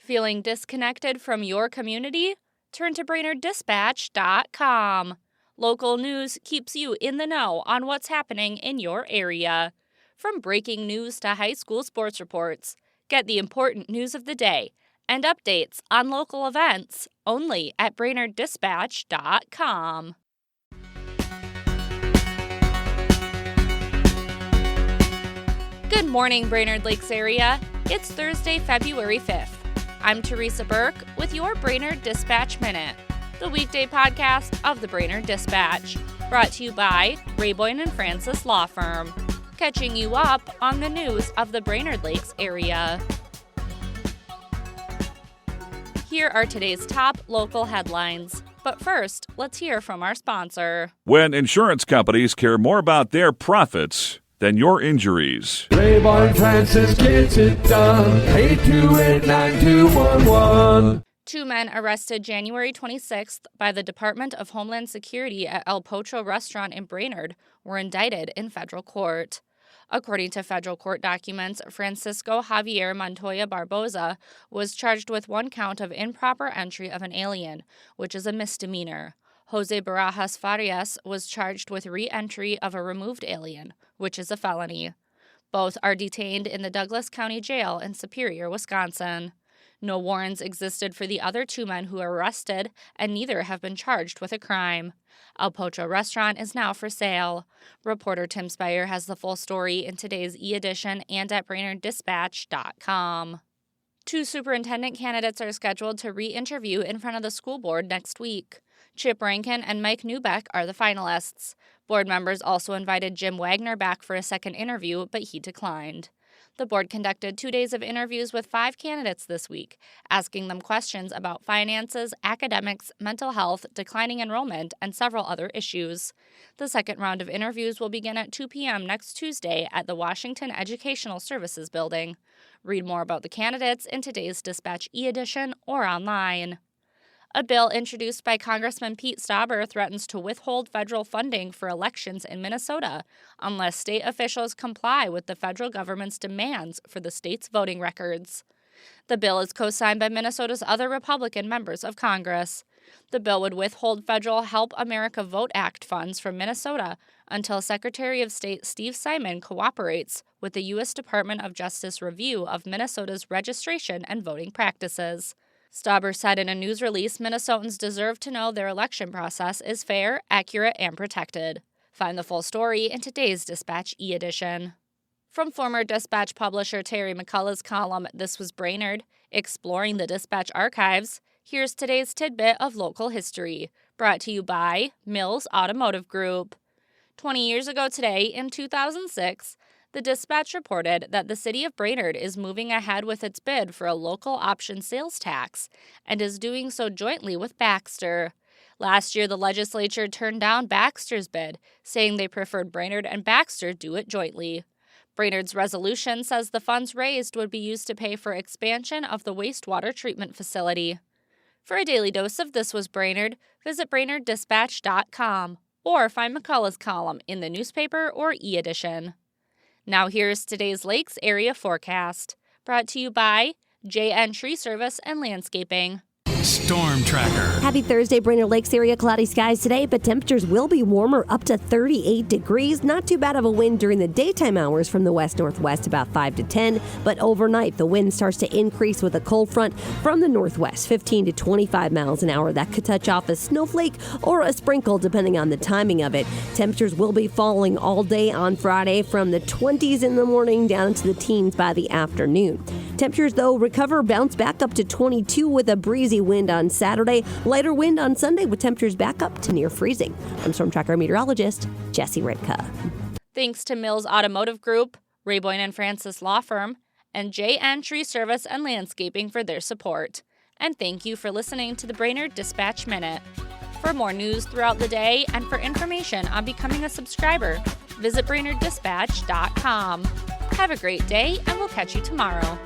Feeling disconnected from your community? Turn to BrainerdDispatch.com. Local news keeps you in the know on what's happening in your area. From breaking news to high school sports reports, get the important news of the day and updates on local events only at BrainerdDispatch.com. Good morning, Brainerd Lakes area. It's Thursday, February 5th. I'm Teresa Burke with your Brainerd Dispatch Minute, the weekday podcast of the Brainerd Dispatch, brought to you by Rayboyne & Francis Law Firm, catching you up on the news of the Brainerd Lakes area. Here are today's top local headlines. But first, let's hear from our sponsor. When insurance companies care more about their profits than your injuries. Rayboyne Francis gets it done. 828-9211. Two men arrested January 26th by the Department of Homeland Security at El Pocho restaurant in Brainerd were indicted in federal court. According to federal court documents, Francisco Javier Montoya Barboza was charged with one count of improper entry of an alien, which is a misdemeanor. Jose Barajas Farias was charged with re-entry of a removed alien, which is a felony. Both are detained in the Douglas County Jail in Superior, Wisconsin. No warrants existed for the other two men who were arrested, and neither have been charged with a crime. El Pocho restaurant is now for sale. Reporter Tim Spire has the full story in today's e-edition and at BrainerdDispatch.com. Two superintendent candidates are scheduled to re-interview in front of the school board next week. Chip Rankin and Mike Newbeck are the finalists. Board members also invited Jim Wagner back for a second interview, but he declined. The board conducted 2 days of interviews with 5 candidates this week, asking them questions about finances, academics, mental health, declining enrollment, and several other issues. The second round of interviews will begin at 2 p.m. next Tuesday at the Washington Educational Services Building. Read more about the candidates in today's Dispatch e-edition or online. A bill introduced by Congressman Pete Stauber threatens to withhold federal funding for elections in Minnesota unless state officials comply with the federal government's demands for the state's voting records. The bill is co-signed by Minnesota's other Republican members of Congress. The bill would withhold federal Help America Vote Act funds from Minnesota until Secretary of State Steve Simon cooperates with the U.S. Department of Justice review of Minnesota's registration and voting practices. Stauber said in a news release Minnesotans deserve to know their election process is fair, accurate, and protected. Find the full story in today's Dispatch e-edition. From former Dispatch publisher Terry McCullough's column, This Was Brainerd, Exploring the Dispatch Archives, here's today's tidbit of local history, brought to you by Mills Automotive Group. 20 years ago today, in 2006, the Dispatch reported that the city of Brainerd is moving ahead with its bid for a local option sales tax and is doing so jointly with Baxter. Last year, the legislature turned down Baxter's bid, saying they preferred Brainerd and Baxter do it jointly. Brainerd's resolution says the funds raised would be used to pay for expansion of the wastewater treatment facility. For a daily dose of This Was Brainerd, visit BrainerdDispatch.com or find McCullough's column in the newspaper or e-edition. Now here's today's Lakes area forecast, brought to you by JN Tree Service and Landscaping. Storm Tracker. Happy Thursday, Brainerd Lakes area. Cloudy skies today, but temperatures will be warmer, up to 38 degrees. Not too bad of a wind during the daytime hours from the west-northwest, about 5 to 10. But overnight, the wind starts to increase with a cold front from the northwest, 15 to 25 miles an hour. That could touch off a snowflake or a sprinkle, depending on the timing of it. Temperatures will be falling all day on Friday, from the 20s in the morning down to the teens by the afternoon. Temperatures, though, bounce back up to 22 with a breezy wind on Saturday. Lighter wind on Sunday with temperatures back up to near freezing. I'm Storm Tracker meteorologist Jesse Ritka. Thanks to Mills Automotive Group, Rayboyne & Francis Law Firm, and JN Tree Service and Landscaping for their support. And thank you for listening to the Brainerd Dispatch Minute. For more news throughout the day and for information on becoming a subscriber, visit BrainerdDispatch.com. Have a great day, and we'll catch you tomorrow.